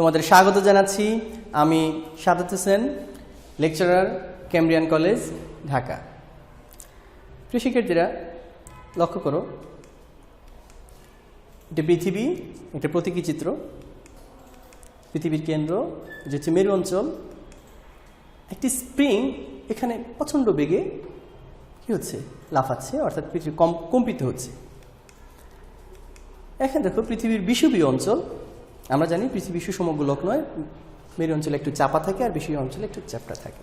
তোমাদের স্বাগত জানাচ্ছি। আমি Sadat Hossain, lecturer, Cambrian college, Dhaka. প্রিয় শিক্ষার্থীরা, লক্ষ্য করো, এটা পৃথিবী, একটা প্রতীকী চিত্র। পৃথিবীর কেন্দ্র যে হচ্ছে মেরু অঞ্চল। একটি স্প্রিং এখানে প্রচণ্ড বেগে কি হচ্ছে, লাফাচ্ছে, অর্থাৎ পৃথিবী কম্পিত হচ্ছে। এখন দেখো, পৃথিবীর বিষুবীয় অঞ্চল, আমরা জানি পৃথিবী সুষম গোলক নয়, মেরু অঞ্চলে একটু চাপা থাকে আর বিষুবীয় অঞ্চলে একটু চ্যাপ্টা থাকে।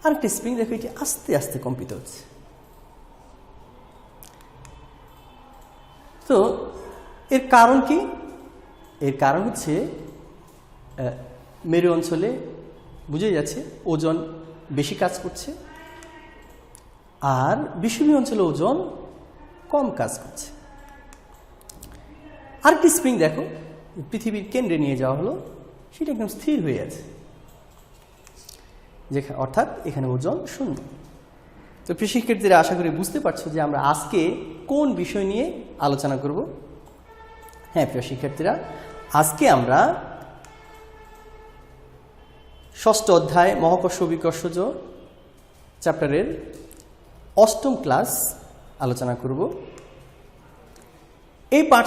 আর একটা স্প্রিং দেখো, এটি আস্তে আস্তে কম্পিত হচ্ছে। তো এর কারণ কি? এর কারণ হচ্ছে মেরু অঞ্চলে বুঝে যাচ্ছে ওজন বেশি কাজ করছে, আর বিষুবীয় অঞ্চলে ওজন কম কাজ করছে। আরেকটি স্প্রিং দেখো, পৃথিবীর কেন্দ্রে নিয়ে যাওয়া হলো, সেটা একদম স্থির হয়ে আছে, অর্থাৎ এখানে ওজন শূন্য। তো প্রিয় শিক্ষার্থীরা, আশা করি বুঝতে পারছো যে আমরা আজকে কোন বিষয় নিয়ে আলোচনা করব। হ্যাঁ প্রিয় শিক্ষার্থীরা, আজকে আমরা ষষ্ঠ অধ্যায় মহাকর্ষ অভিকর্ষজ চ্যাপ্টারের অষ্টম ক্লাস আলোচনা করব। এই পাঠ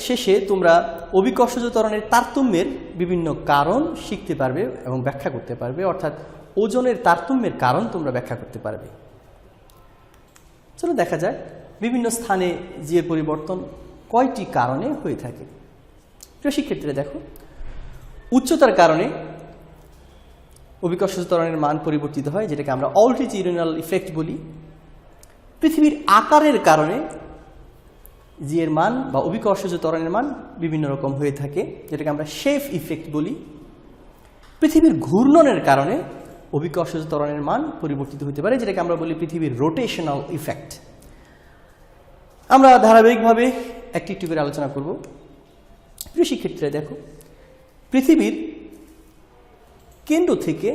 শেষে তোমরা অভিকর্ষজ ত্বরণের তারতম্যের বিভিন্ন কারণ শিখতে পারবে এবং ব্যাখ্যা করতে পারবে, অর্থাৎ ওজনের তারতম্যের কারণ তোমরা ব্যাখ্যা করতে পারবে। চলো দেখা যাক বিভিন্ন স্থানে যে পরিবর্তন কয়টি কারণে হয়ে থাকে। প্রিয় শিক্ষার্থীরা দেখো, উচ্চতার কারণে অভিকর্ষজ ত্বরণের মান পরিবর্তিত হয়, যেটাকে আমরা অল্টিটিউডিনাল ইফেক্ট বলি। পৃথিবীর আকারের কারণে জি এর মান বা অভিকর্ষজ ত্বরণের মান বিভিন্ন রকম হয়ে থাকে, যেটাকে আমরা শেফ ইফেক্ট বলি। পৃথিবীর ঘূর্ণনের কারণে অভিকর্ষজ ত্বরণের মান পরিবর্তিত হতে পারে, যেটাকে আমরা বলি পৃথিবীর রোটেশনাল ইফেক্ট। আমরা ধারাবাহিকভাবে একটি একটি করে আলোচনা করব। প্রিয় শিক্ষার্থীরা দেখো, পৃথিবীর কেন্দ্র থেকে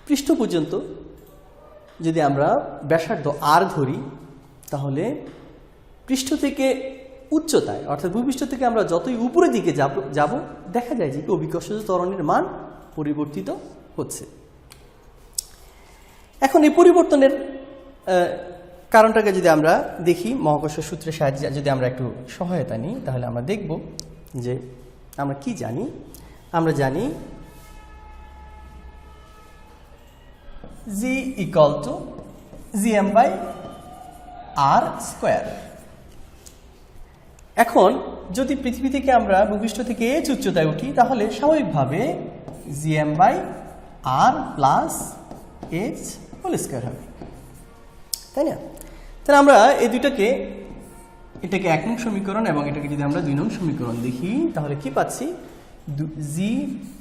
পৃষ্ঠ পর্যন্ত যদি আমরা ব্যাসার্ধ আর ধরি, তাহলে পৃষ্ঠ থেকে উচ্চতায়, অর্থাৎ ভূপৃষ্ঠ থেকে আমরা যতই উপরের দিকে যাব দেখা যায় যে অভিকর্ষজ ত্বরণের মান পরিবর্তিত হচ্ছে। এখন এই পরিবর্তনের কারণটাকে যদি আমরা দেখি, মহাকর্ষ সূত্রের সাহায্যে যদি আমরা একটু সহায়তা নিই, তাহলে আমরা দেখব যে আমরা কি জানি। আমরা জানি g equal to GM by R square. এখন যদি পৃথিবী থেকে আমরা ভূপৃষ্ঠ থেকে এইচ উচ্চতায় উঠি, তাহলে স্বাভাবিকভাবে GM by R plus H whole square হবে, তাই না? তাহলে আমরা এই দুইটাকে, এটাকে 1 নং সমীকরণ এবং এটাকে যদি আমরা 2 নং সমীকরণ দেখি, তাহলে কি পাচ্ছি? জি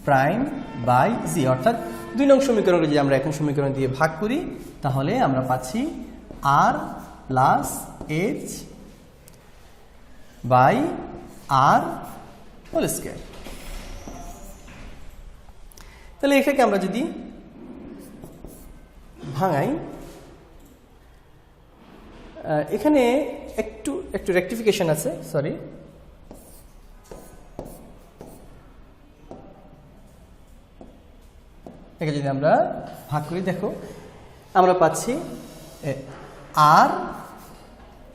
প্রাইম বাই জি, অর্থাৎ 2 নং সমীকরণকে যদি আমরা 1 নং সমীকরণ দিয়ে ভাগ করি, তাহলে আমরা পাচ্ছি r plus h by r whole square. তাহলে এটাকে আমরা যদি ভাঙাই, এখানে একটু রেকটিফিকেশন আছে, সরি। একে যদি আমরা ভাগ করি, দেখো আমরা পাচ্ছি r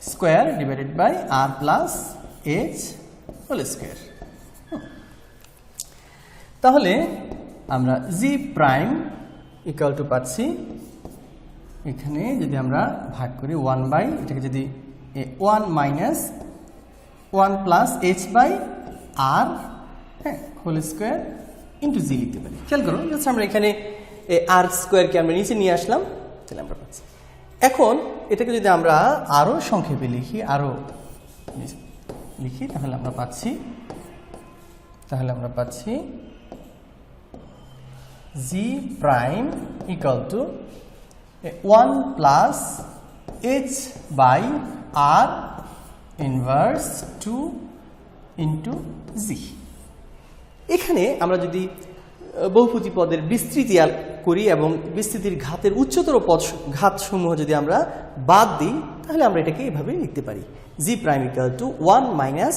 square divided by R plus H whole square. তাহলে আমরা জি প্রাইম ইকুয়াল টু পাচ্ছি, এখানে যদি আমরা ভাগ করি 1 বাই, এটাকে যদি 1 মাইনাস 1 প্লাস এইচ বাই আর, হ্যাঁ, হোল স্কোয়ার ইন্টু জি লিখতে পারি। খেয়াল করো, আমরা এখানে আর স্কোয়ারকে আমরা নিচে নিয়ে আসলাম, তাহলে আমরা পাচ্ছি। এখন এটাকে যদি আমরা আরও সংক্ষেপে লিখি, তাহলে আমরা পাচ্ছি g prime equal to 1 plus h by r inverse 2 into g. এখানে আমরা যদি বহুপদী পদের বিস্তৃতি করি এবং বিস্তৃতির ঘাতের উচ্চতর ঘাতসমূহ যদি আমরা বাদ দিই, তাহলে আমরা এটাকে এভাবে লিখতে পারি, g prime equal to 1 minus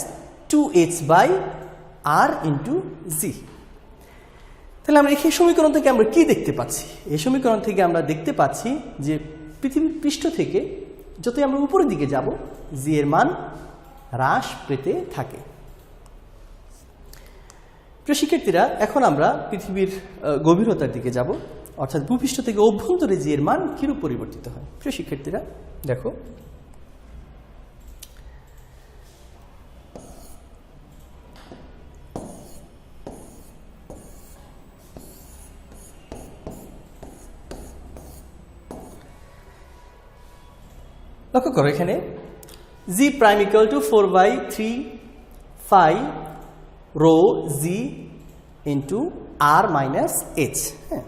2h/r into g. তাহলে আমরা এই সমীকরণ থেকে আমরা কি দেখতে পাচ্ছি? এই সমীকরণ থেকে আমরা দেখতে পাচ্ছি যে পৃথিবীর পৃষ্ঠ থেকে যতই আমরা উপরের দিকে যাব জি এর মান হ্রাস পেতে থাকে। প্রিয় শিক্ষার্থীরা, এখন আমরা পৃথিবীর গভীরতার দিকে যাব, অর্থাৎ ভূপৃষ্ঠ থেকে অভ্যন্তরে জি এর মান কিরূপ পরিবর্তিত হয়। প্রিয় শিক্ষার্থীরা দেখো, লক্ষ্য করো এখানে g prime equal to 4/3 phi rho g into r minus h. হ্যাঁ,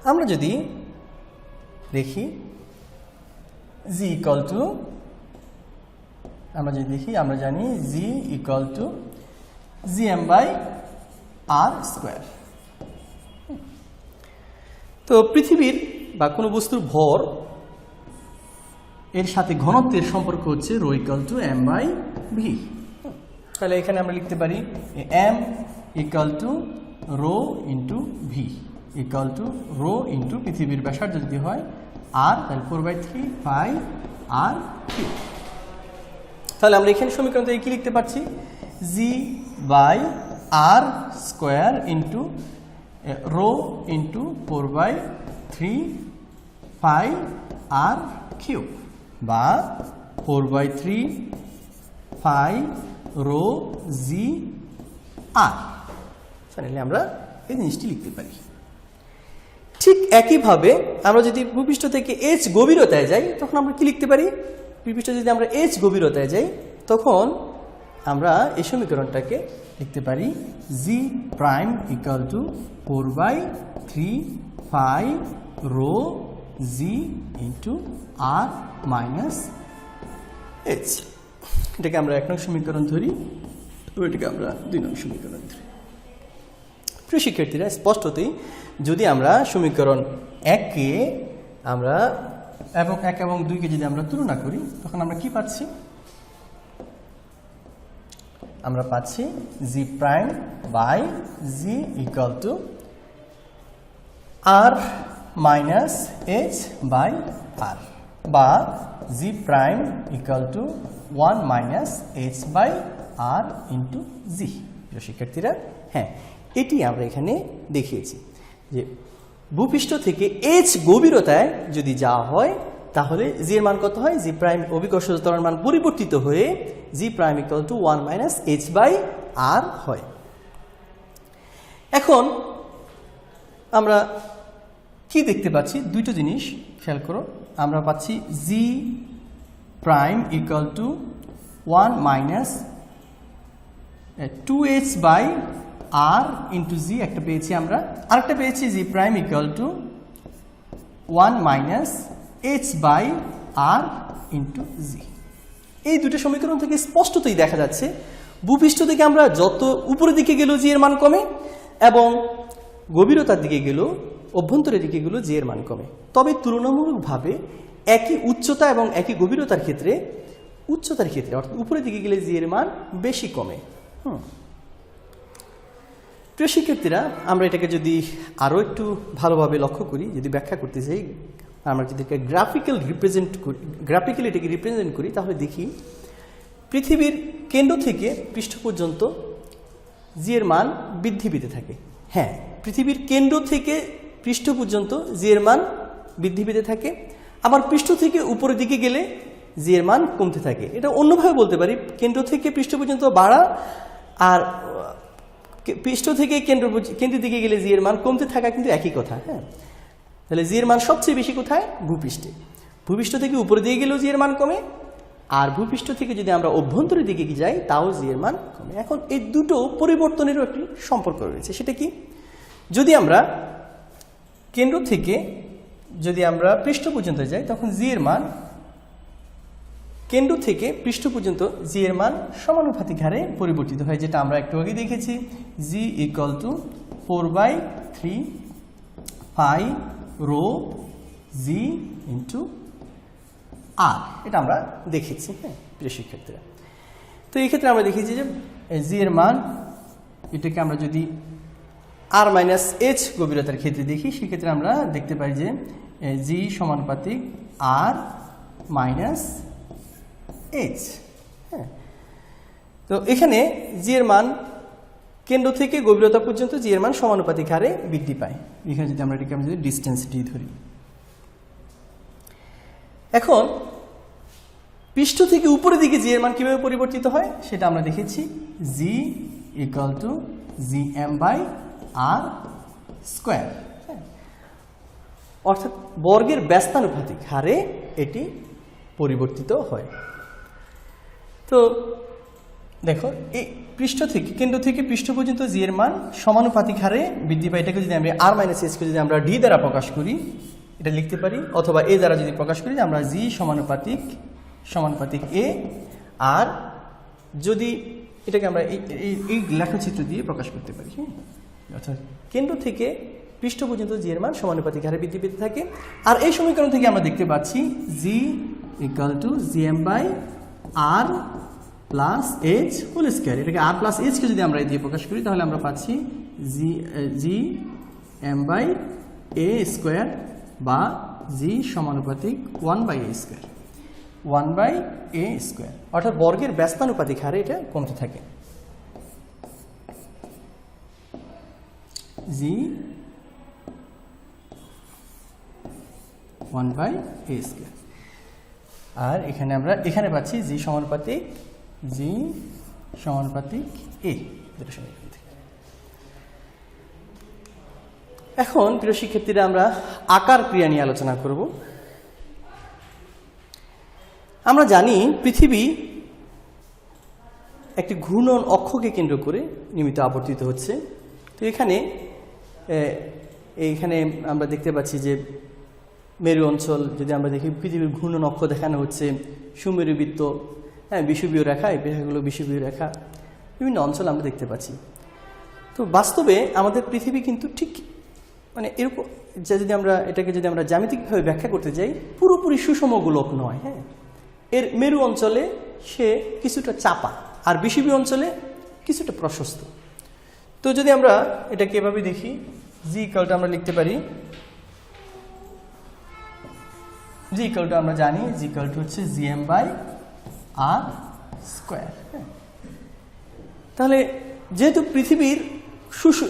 আমরা যদি দেখি জি ইকুয়াল টু, আমরা যদি দেখি, আমরা জানি g equal two gm/r square. তো পৃথিবীর বা কোনো বস্তুর ভর এর সাথে ঘনত্বের সম্পর্ক হচ্ছে রো ইকুয়াল টু m/v। তাহলে এখানে আমরা লিখতে পারি m equal to rho into V equal to rho into পৃথিবীর ব্যাসার্ধ যদি হয় r, তাহলে 4/3 পাই r কিউব। তাহলে আমরা এখানে সমীকরণ থেকে কি লিখতে পারছি? g/r square into rho into 4/3 pi r cube, বা 4/3 পাই রো জি আর। তাহলে আমরা এই জিনিসটি লিখতে পারি। ঠিক একইভাবে আমরা যদি ভূপৃষ্ঠ থেকে h গভীরতায় যাই তখন আমরা কি লিখতে পারি? ভূপৃষ্ঠ যদি আমরা h গভীরতায় যাই তখন আমরা এই সমীকরণটাকে লিখতে পারি g prime equal to 4/3 pi rho g into r minus h. এটাকে আমরা 1 নং সমীকরণ ধরি, এটাকে আমরা 2 নং সমীকরণ ধরি। প্রিয় শিক্ষার্থীরা, স্পষ্টতই যদি আমরা সমীকরণ 1কে আমরা এবং 1 এবং 2কে যদি আমরা তুলনা করি তখন আমরা কি পাচ্ছি? আমরা পাচ্ছি g prime by g equal to r minus h by r, বা g prime equal to 1 minus h by r into g. প্রিয় শিক্ষার্থীরা, হ্যাঁ, এটি আমরা এখানে দেখিয়েছি যে ভূপৃষ্ঠ থেকে h গভীরতায় যদি যাওয়া হয় তাহলে জি এর মান কত হয়? জি প্রাইম অভিকর্ষজ ত্বরণ মান পরিবর্তিত হয়ে g prime equal to 1 minus h by r হয়। এখন আমরা কি দেখতে পাচ্ছি? দুটো জিনিস খেয়াল করো। আমরা পাচ্ছি g prime equal to 1 minus 2h by r into g একটা পেয়েছি আমরা, আরেকটা পেয়েছি g prime equal to 1 minus h by r into g. এই দুটো সমীকরণ থেকে স্পষ্টতই দেখা যাচ্ছে ভূপৃষ্ঠ থেকে আমরা যত উপরের দিকে গেলেও জি এর মান কমে এবং গভীরতার দিকে গেলেও অভ্যন্তরের দিকে গেলেও জি এর মান কমে। তবে তুলনামূলকভাবে একই উচ্চতা এবং একই গভীরতার ক্ষেত্রে অর্থাৎ উপরের দিকে গেলে জি এর মান বেশি কমে। প্রিয় শিক্ষার্থীরা, আমরা এটাকে যদি আরও একটু ভালোভাবে লক্ষ্য করি, যদি ব্যাখ্যা করতে চাই, আমরা যদি গ্রাফিক্যালি এটাকে রিপ্রেজেন্ট করি তাহলে দেখি পৃথিবীর কেন্দ্র থেকে পৃষ্ঠ পর্যন্ত জি এর মান বৃদ্ধি পেতে থাকে। হ্যাঁ, পৃথিবীর কেন্দ্র থেকে পৃষ্ঠ পর্যন্ত জি এর মান বৃদ্ধি পেতে থাকে, আবার পৃষ্ঠ থেকে উপরের দিকে গেলে জি এর মান কমতে থাকে। এটা অন্যভাবে বলতে পারি, কেন্দ্র থেকে পৃষ্ঠ পর্যন্ত বাড়া আর পৃষ্ঠ থেকে কেন্দ্রের দিকে গেলে জি এর মান কমতে থাকা কিন্তু একই কথা। হ্যাঁ, তাহলে জি এর মান সবচেয়ে বেশি কোথায়? ভূপৃষ্ঠে। ভূপৃষ্ঠ থেকে উপরে দিকে গেলেও জি এর মান কমে, আর ভূপৃষ্ঠ থেকে যদি আমরা অভ্যন্তরের দিকে যাই তাও জি এর মান কমে। এখন এই দুটো পরিবর্তনেরও একটি সম্পর্ক রয়েছে। সেটা কি? যদি আমরা কেন্দ্র থেকে যদি আমরা পৃষ্ঠ পর্যন্ত যাই তখন জি এর মান কেন্দ্র থেকে পৃষ্ঠ পর্যন্ত জি এর মান সমানুপাতিক হারে পরিবর্তিত হয়, যেটা আমরা একটু আগে দেখেছি। G equal to 4/3 pi rho g into r, এটা আমরা দেখেছি। হ্যাঁ, প্রিয় শিক্ষার্থীরা, তো এই ক্ষেত্রে আমরা দেখেছি যে জি এর মান এটাকে আমরা যদি আর মাইনাস এইচ গভীরতার ক্ষেত্রে দেখি, সেক্ষেত্রে আমরা দেখতে পাই যে জি সমানুপাতিক আর মাইনাস এইচ। হ্যাঁ, তো এখানে জি এর মান কেন্দ্র থেকে গভীরতা পর্যন্ত জি এর মান সমানুপাতিক হারে বৃদ্ধি পায়। এখানে যদি আমরা এটাকে যদি ডিস্টেন্স ডি ধরি, এখন পৃষ্ঠ থেকে উপরের দিকে জি এর মান কিভাবে পরিবর্তিত হয় সেটা আমরা দেখেছি। G equal to G M by R square, অর্থাৎ বর্গের ব্যস্তানুপাতিক হারে এটি পরিবর্তিত হয়। তো দেখো এই পৃষ্ঠ থেকে কেন্দ্র থেকে পৃষ্ঠ পর্যন্ত জি এর মান সমানুপাতিক হারে বৃদ্ধি পায়। এটাকে যদি আমরা আর মাইনাস এসকে যদি আমরা ডি দ্বারা প্রকাশ করি, এটা লিখতে পারি, অথবা এ দ্বারা যদি প্রকাশ করি, আমরা জি সমানুপাতিক এ, আর যদি এটাকে আমরা এই লেখচিত্র দিয়ে প্রকাশ করতে পারি। হ্যাঁ, অর্থাৎ কেন্দ্র থেকে পৃষ্ঠ পর্যন্ত জি এর মান সমানুপাতিক হারে বৃদ্ধি পেতে থাকে। আর এই সমীকরণ থেকে আমরা দেখতে পাচ্ছি g equal to G M by R plus H whole square. এটাকে আর প্লাস এইচকে যদি আমরা দিয়ে প্রকাশ করি, তাহলে আমরা পাচ্ছি G M by A square বা জি সমানুপাতিক 1/a স্কোয়ার, 1/a স্কোয়ার, অর্থাৎ বর্গের ব্যস্তানুপাতিক হারে এটা কমতে থাকে। জি 1/a স্কোয়ার। আর এখানে আমরা পাচ্ছি জি সমানুপাতিক এ। এখন প্রিয় শিক্ষার্থীরা, আমরা আকার ক্রিয়া নিয়ে আলোচনা করব। আমরা জানি পৃথিবী একটি ঘূর্ণন অক্ষকে কেন্দ্র করে নিয়মিত আবর্তিত হচ্ছে। তো এখানে আমরা দেখতে পাচ্ছি যে মেরু অঞ্চল, যদি আমরা দেখি পৃথিবীর ঘূর্ণন অক্ষ দেখানো হচ্ছে সুমেরু বৃত্ত, হ্যাঁ, বিষুবীয় রেখা, এই রেখাগুলো বিষুবীয় রেখা, বিভিন্ন অঞ্চল আমরা দেখতে পাচ্ছি। তো বাস্তবে আমাদের পৃথিবী কিন্তু ঠিক মানে এরকম, যদি আমরা এটাকে যদি আমরা জ্যামিতিকভাবে ব্যাখ্যা করতে যাই, পুরোপুরি সুষম গোলক নয়। হ্যাঁ, এর মেরু অঞ্চলে সে কিছুটা চাপা, আর বিষুবীয় অঞ্চলে কিছুটা প্রশস্ত। তো যদি আমরা এটাকে এভাবে দেখি, জি ইকুয়ালটা আমরা লিখতে পারি, জি ইকুয়ালটা আমরা জানি জি ইকুয়ালটা হচ্ছে G M by R square. তাহলে যেহেতু পৃথিবীর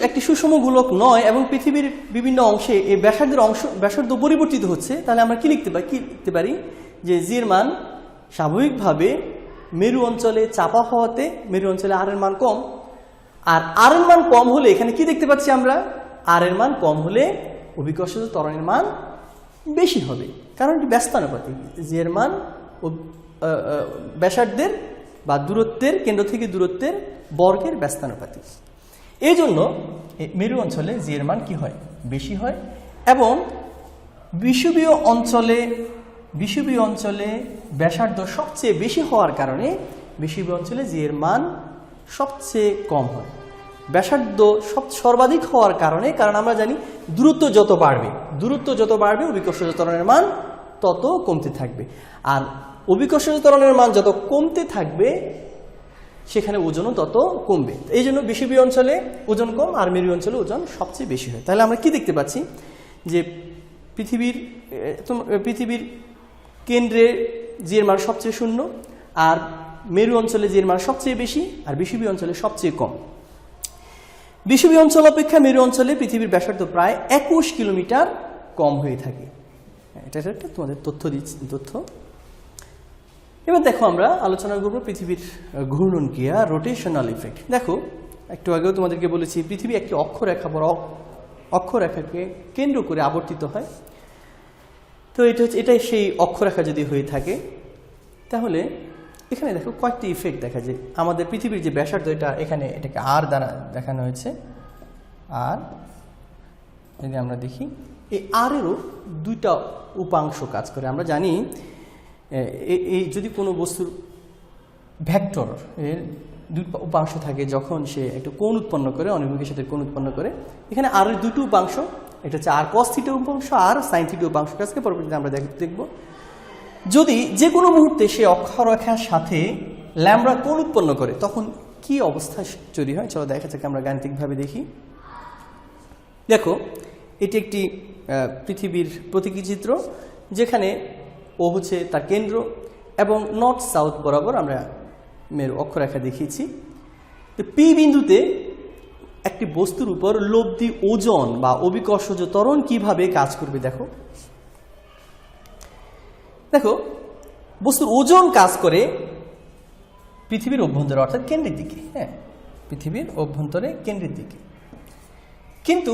একটি সুষম গোলক নয় এবং পৃথিবীর বিভিন্ন অংশে এই ব্যাসার্ধ পরিবর্তিত হচ্ছে, তাহলে আমরা কি লিখতে পারি যে জি এর মান স্বাভাবিকভাবে মেরু অঞ্চলে চাপা হওয়াতে মেরু অঞ্চলে আর এর মান কম, আর আর এর মান কম হলে এখানে কি দেখতে পাচ্ছি আমরা, আর এর মান কম হলে অভিকর্ষজ ত্বরণের মান বেশি হবে, কারণ এটি ব্যস্তানুপাতিক। জি এর মান ব্যাসার্ধের বা দূরত্বের, কেন্দ্র থেকে দূরত্বের বর্গের ব্যস্তানুপাতিক। এই জন্য মেরু অঞ্চলে জি এর মান কি হয়, বেশি হয়, এবং বিষুবীয় অঞ্চলে ব্যাসার্ধ সবচেয়ে বেশি হওয়ার কারণে বিষুবীয় অঞ্চলে জি এর মান সবচেয়ে কম হয়। ব্যাসার্ধ সর্বাধিক হওয়ার কারণে, কারণ আমরা জানি দূরত্ব যত বাড়বে অভিকর্ষজ ত্বরণের মান তত কমতে থাকবে, আর অভিকর্ষজ ত্বরণের মান যত কমতে থাকবে সেখানে ওজনও তত কমবে। এই জন্য বিষুবীয় অঞ্চলে ওজন কম আর মেরু অঞ্চলে ওজন সবচেয়ে বেশি হয়। তাহলে আমরা কি দেখতে পাচ্ছি যে পৃথিবীর কেন্দ্রে জি এর মান সবচেয়ে শূন্য, আর মেরু অঞ্চলে জি এর মান সবচেয়ে বেশি, আর বিষুবীয় অঞ্চলে সবচেয়ে কম। বিষুবীয় অঞ্চল অপেক্ষা মেরু অঞ্চলে পৃথিবীর ব্যাসার্ধ প্রায় 21 কিলোমিটার কম হয়ে থাকে। এটা একটা তোমাদের তথ্য। এবার দেখো, আমরা আলোচনা করব পৃথিবীর ঘূর্ণন ক্রিয়া, রোটেশনাল ইফেক্ট। দেখো, একটু আগেও তোমাদেরকে বলেছি পৃথিবী একটি অক্ষরেখাকে কেন্দ্র করে আবর্তিত হয়। তো এটাই সেই অক্ষরেখা যদি হয়ে থাকে, তাহলে এখানে দেখো কয়েকটি ইফেক্ট দেখা যায়। আমাদের পৃথিবীর যে ব্যাসার্ধ, এটাকে আর দ্বারা দেখানো হয়েছে। আর যদি আমরা দেখি, এই আর এরও দুইটা উপাংশ কাজ করে। আমরা জানি এই যদি কোনো বস্তুর ভেক্টর এর দুই উপাংশ থাকে, যখন সে একটু কোণ উৎপন্ন করে, অনির্মুখের সাথে কোণ উৎপন্ন করে, এখানে আর এর দুটো উপাংশ, এটা হচ্ছে আর কস থিটা উপাংশ আর সাইন থিটা উপাংশ। কাজকে পরবর্তীতে আমরা দেখব। যদি যে কোনো মুহূর্তে সে অক্ষরেখার সাথে ল্যামডা কোণ উৎপন্ন করে তখন কি অবস্থা তৈরি হয় চলো দেখা যাক আমরা গাণিতিকভাবে দেখি। দেখো এটি একটি পৃথিবীর প্রতীকী চিত্র যেখানে ও হচ্ছে তার কেন্দ্র এবং নর্থ সাউথ বরাবর আমরা মেরু অক্ষরেখা দেখিয়েছি। পি বিন্দুতে একটি বস্তুর উপর লব্ধি ওজন বা অভিকর্ষজ ত্বরণ কিভাবে কাজ করবে দেখো। দেখো বস্তুর ওজন কাজ করে পৃথিবীর অভ্যন্তরে অর্থাৎ কেন্দ্রের দিকে, হ্যাঁ পৃথিবীর অভ্যন্তরে কেন্দ্রের দিকে। কিন্তু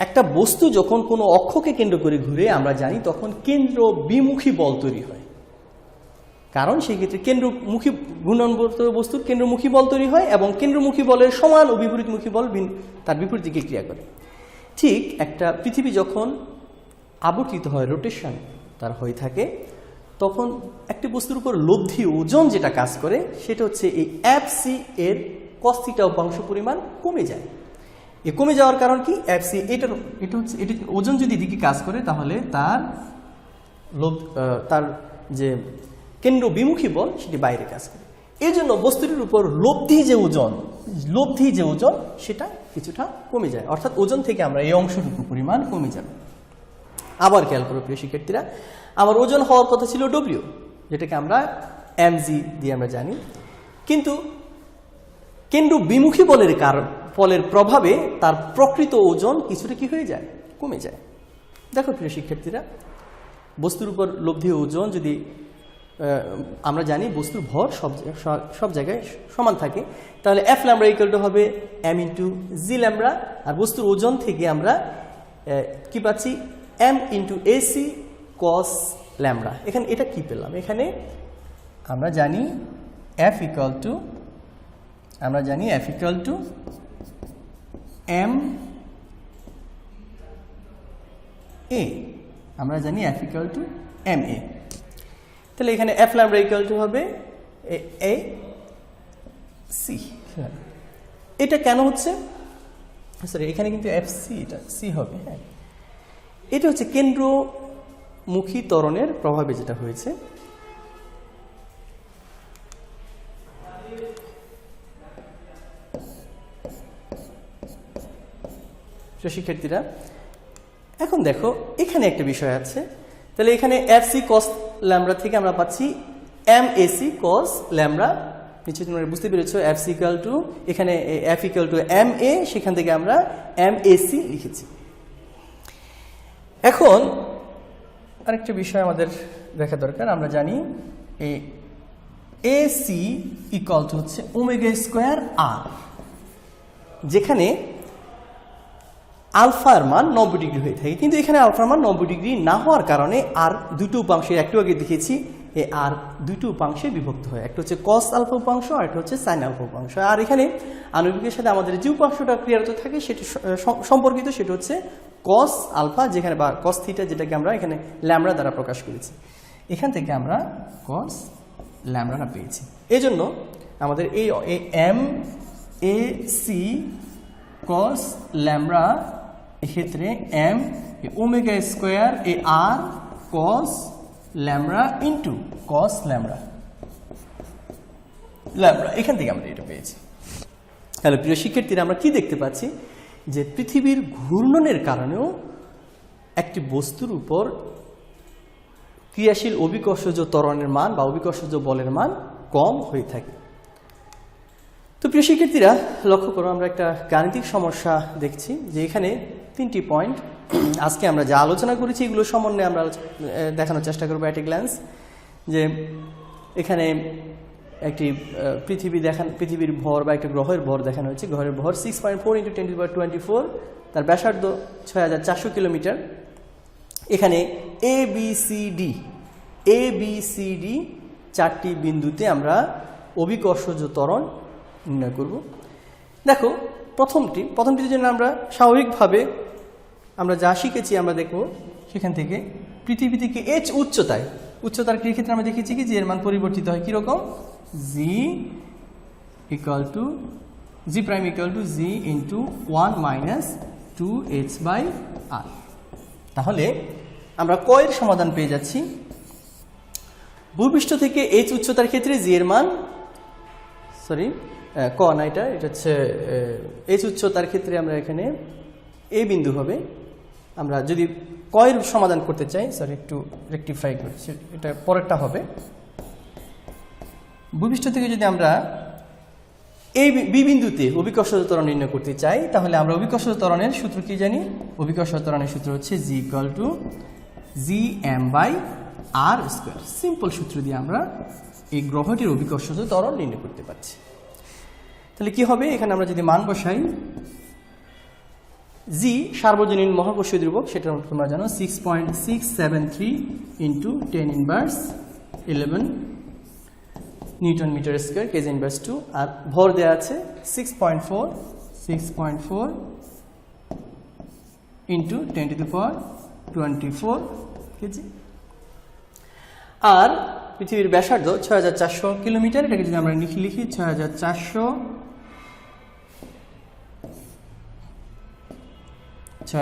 একটা বস্তু যখন কোনো অক্ষকে কেন্দ্র করে ঘুরে আমরা জানি তখন কেন্দ্র বিমুখী বল তৈরি হয়, কারণ সেই ক্ষেত্রে কেন্দ্রমুখী ঘূর্ণনবর্ত বস্তুর কেন্দ্রমুখী বল তৈরি হয় এবং কেন্দ্রমুখী বলের সমান ও বিপরীতমুখী বল তার বিপরীত দিকে ক্রিয়া করে। ঠিক একটা পৃথিবী যখন আবর্তিত হয়, রোটেশন তার হয়ে থাকে, তখন একটি বস্তুর উপর লব্ধি ওজন যেটা কাজ করে সেটা হচ্ছে এই FC এর cos θ উপাংশ পরিমাণ কমে যায়। এ কমে যাওয়ার কারণ কি, FC এটা হচ্ছে এটি ওজন যদি দিকে কাজ করে তাহলে তার যে কেন্দ্র বিমুখী বল সেটি বাইরে কাজ করে। এই জন্য বস্তুটির উপর লব্ধি যে ওজন সেটা কিছুটা কমে যায়, অর্থাৎ ওজন থেকে আমরা এই অংশটুকু পরিমাণ কমে যাবে। আবার খেয়াল করো প্রিয় শিক্ষার্থীরা, আমার ওজন হওয়ার কথা ছিল W, যেটাকে আমরা mg দিয়ে আমরা জানি, কিন্তু কেন্দ্র বিমুখী বলের প্রভাবে তার প্রকৃত ওজন কিছুটা কি হয়ে যায়, কমে যায়। দেখো প্রিয় শিক্ষার্থীরা, বস্তুর উপর লব্ধি ওজন যদি আমরা জানি বস্তুর ভর সব জায়গায় সমান থাকে, তাহলে F ল্যামডা ইকুয়াল টু হবে m ইন্টু জি ল্যামডা, আর বস্তুর ওজন থেকে আমরা কি পাচ্ছি m into AC cos lambda. এখানে এটা কি পেলাম, এখানে আমরা জানি F equal to m a, আমরা জানি F equal to m a। তাহলে এখানে F ল্যামডা ইকুয়াল টু হবে a c। এটা কেন হচ্ছে, সরি এখানে কিন্তু FC এটা c হবে, হ্যাঁ এটা হচ্ছে কেন্দ্রমুখী ত্বরণের প্রভাবে যেটা হয়েছে। শিক্ষার্থীরা এখন দেখো এখানে একটা বিষয় আছে, তাহলে এখানে FC cos ল্যামডা থেকে আমরা পাচ্ছি MAC cos ল্যামডা, নিশ্চয়ই তোমরা বুঝতে পেরেছো FC ইকুয়াল টু এখানে F ইকুয়াল টু MA, সেখান থেকে আমরা MAC লিখেছি। এখন আরেকটা বিষয় আমাদের দেখা দরকার, আমরা জানি এই AC ইকুয়াল টু হচ্ছে ওমেগা স্কোয়ার R, যেখানে আলফার মান 90 ডিগ্রি হয়ে থাকে, কিন্তু এখানে আলফার মান 90 ডিগ্রি না হওয়ার কারণে আর দুটো উপাংশে, একটু আগে দেখেছি এই আর দুটো উপাংশে বিভক্ত হয়, একটা হচ্ছে cos আলফা উপাংশ আর একটা হচ্ছে sin আলফা উপাংশ। আর এখানে আণবিকের সাথে আমাদের যে উপাংশটা ক্রিয়ারত থাকে সেটি সম্পর্কিত, সেটা হচ্ছে cos আলফা, যেখানে বা cos থিটা, যেটাকে আমরা এখানে ল্যামডা দ্বারা প্রকাশ করেছি। এখান থেকে আমরা cos ল্যামডাটা পেয়েছি। এই জন্য আমাদের এই MAC cos ল্যামডা এক্ষেত্রে m ওমেগা স্কোয়ার এ আর cos lambda into cos lambda, এখান থেকে আমরা এটা পেয়েছি। তাহলে প্রিয় শিক্ষার্থীরা, আমরা কি দেখতে পাচ্ছি যে পৃথিবীর ঘূর্ণনের কারণেও একটি বস্তুর উপর ক্রিয়াশীল অভিকর্ষজ ত্বরণের মান বা অভিকর্ষজ বলের মান কম হয়ে থাকে। তো প্রিয় শিক্ষার্থীরা লক্ষ্য করো, আমরা একটা গাণিতিক সমস্যা দেখছি যে এখানে 3টি পয়েন্ট আজকে আমরা যা আলোচনা করেছি এগুলো সমন্বয়ে আমরা দেখানোর চেষ্টা করবো অ্যাট এ গ্ল্যান্স। যে এখানে একটি পৃথিবীর ভর বা একটা গ্রহের ভর দেখানো হয়েছে। গ্রহের ভর 6.4 × 10⁻²৪, তার ব্যাসার্ধ 6400 কিলোমিটার। এখানে ABCD 4টি বিন্দুতে আমরা অভিকর্ষজ ত্বরণ নির্ণয় করব। দেখো প্রথমটির জন্য আমরা স্বাভাবিকভাবে আমরা যা শিখেছি আমরা দেখব সেখান থেকে পৃথিবী থেকে h উচ্চতার ক্ষেত্রে আমরা দেখেছি কি যে এর মান পরিবর্তিত হয় কিরকম, g prime equal two g into 1 - 2h/r। তাহলে আমরা ক এর সমাধান পেয়ে যাচ্ছি ভূপৃষ্ঠ থেকে এইচ উচ্চতার ক্ষেত্রে জি এর মান ক না, এটা হচ্ছে এইচ উচ্চতার ক্ষেত্রে আমরা এখানে এ বিন্দু হবে। আমরা যদি কয়ের সমাধান করতে চাই, একটু রেকটিফাই করছি, এটা পরেরটা হবে। ভূপৃষ্ঠ থেকে যদি আমরা এই বি বিন্দুতে অভিকর্ষজ ত্বরণ নির্ণয় করতে চাই, তাহলে আমরা অভিকর্ষজ ত্বরণের সূত্র কি জানি? অভিকর্ষজ ত্বরণের সূত্র হচ্ছে G=GM/r²। সিম্পল সূত্র দিয়ে আমরা এই গ্রহটির অভিকর্ষজ ত্বরণ নির্ণয় করতে পারছি। তাহলে কি হবে? এখানে আমরা যদি মান বসাই, জি সার্বজনীন মহাকর্ষীয় ধ্রুবক, সেটা তোমরা জানো 6.673 × 10⁻11 newton metre square kg inverse 2, আর ভর দেওয়া আছে 6.4 × 10⁻24 কেজি। আর পৃথিবীর ব্যাসার্ধ 6400 কিলোমিটার। এটাকে যদি আমরা লিখি 6400 ×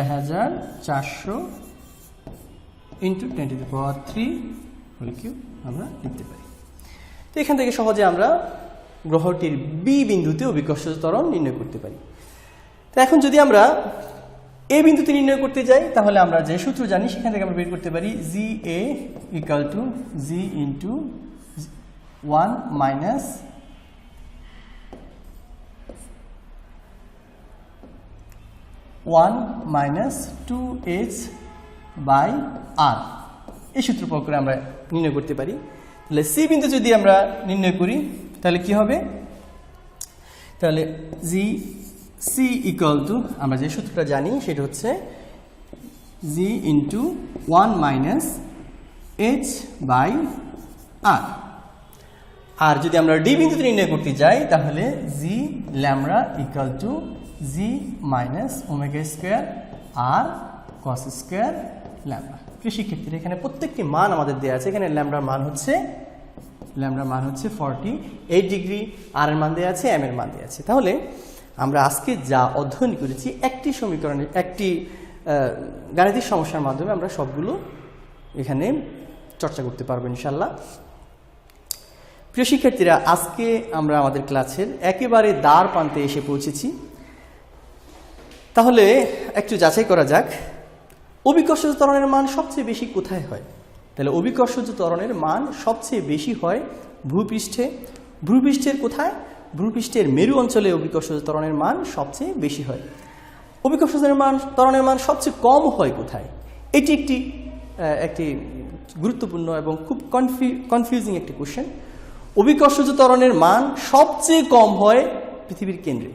10⁻³ আমরা লিখতে পারি। তো এখান থেকে সহজে আমরা গ্রহটির বি বিন্দুতে অভিকর্ষজ ত্বরণ নির্ণয় করতে পারি। তো এখন যদি আমরা এ বিন্দুতে নির্ণয় করতে যাই, তাহলে আমরা যে সূত্র জানি সেখান থেকে আমরা বের করতে পারি GA = G × 1 - 2h/r। এই সূত্র প্রয়োগ করে আমরা নির্ণয় করতে পারি। তাহলে সি বিন্দু যদি আমরা নির্ণয় করি, তাহলে কি হবে? তাহলে C = আমরা যে সূত্রটা জানি সেটা হচ্ছে G × 1 - h/r। আর যদি আমরা ডি বিন্দুতে নির্ণয় করতে যাই, তাহলে G⍴ = G - ω²r cos²λ। কৃষিক্ষেত্রে এখানে প্রত্যেকটি মান আমাদের দেওয়া আছে। এখানে ল্যামডার মান হচ্ছে 48 ডিগ্রি, আর এর মান দেওয়া আছে, এম এর মান দেওয়া আছে। তাহলে আমরা আজকে যা অধ্যয়ন করেছি, একটি সমীকরণের একটি গাণিতিক সমস্যার মাধ্যমে আমরা সবগুলো এখানে চর্চা করতে পারবো ইনশাল্লাহ। প্রিয় শিক্ষার্থীরা, আজকে আমরা আমাদের ক্লাসের একেবারে দ্বার প্রান্তে এসে পৌঁছেছি। তাহলে একটু যাচাই করা যাক, অভিকর্ষজ ত্বরণের মান সবচেয়ে বেশি কোথায় হয়? তাহলে অভিকর্ষজ ত্বরণের মান সবচেয়ে বেশি হয় ভূপৃষ্ঠে। ভূপৃষ্ঠের কোথায়? ভূপৃষ্ঠের মেরু অঞ্চলে অভিকর্ষজ ত্বরণের মান সবচেয়ে বেশি হয়। অভিকর্ষজের ত্বরণের মান সবচেয়ে কম হয় কোথায়? এটি একটি গুরুত্বপূর্ণ এবং খুব কনফিউজিং একটি কোশ্চেন। অভিকর্ষজ ত্বরণের মান সবচেয়ে কম হয় পৃথিবীর কেন্দ্রে।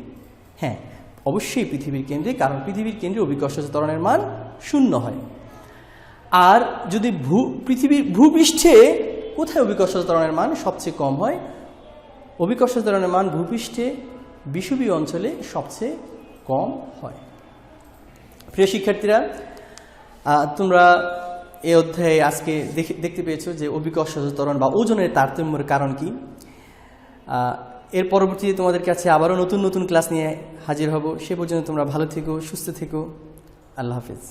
হ্যাঁ, অবশ্যই পৃথিবীর কেন্দ্রে, কারণ পৃথিবীর কেন্দ্রে অভিকর্ষজ ত্বরণের মান 0 হয়। আর যদি পৃথিবীর ভূপৃষ্ঠে কোথায় অভিকর্ষজ ত্বরণের মান সবচেয়ে কম হয়? অভিকর্ষজ ত্বরণের মান ভূপৃষ্ঠে বিষুবীয় অঞ্চলে সবচেয়ে কম হয়। প্রিয় শিক্ষার্থীরা, তোমরা এই অধ্যায়ে আজকে দেখতে পেয়েছো যে অভিকর্ষজ ত্বরণ বা ওজনের তারতম্যের কারণ কি। এর পরবর্তীতে তোমাদের কাছে আবারও নতুন নতুন ক্লাস নিয়ে হাজির হব। সে পর্যন্ত তোমরা ভালো থেকো, সুস্থ থেকো। আল্লাহ হাফেজ।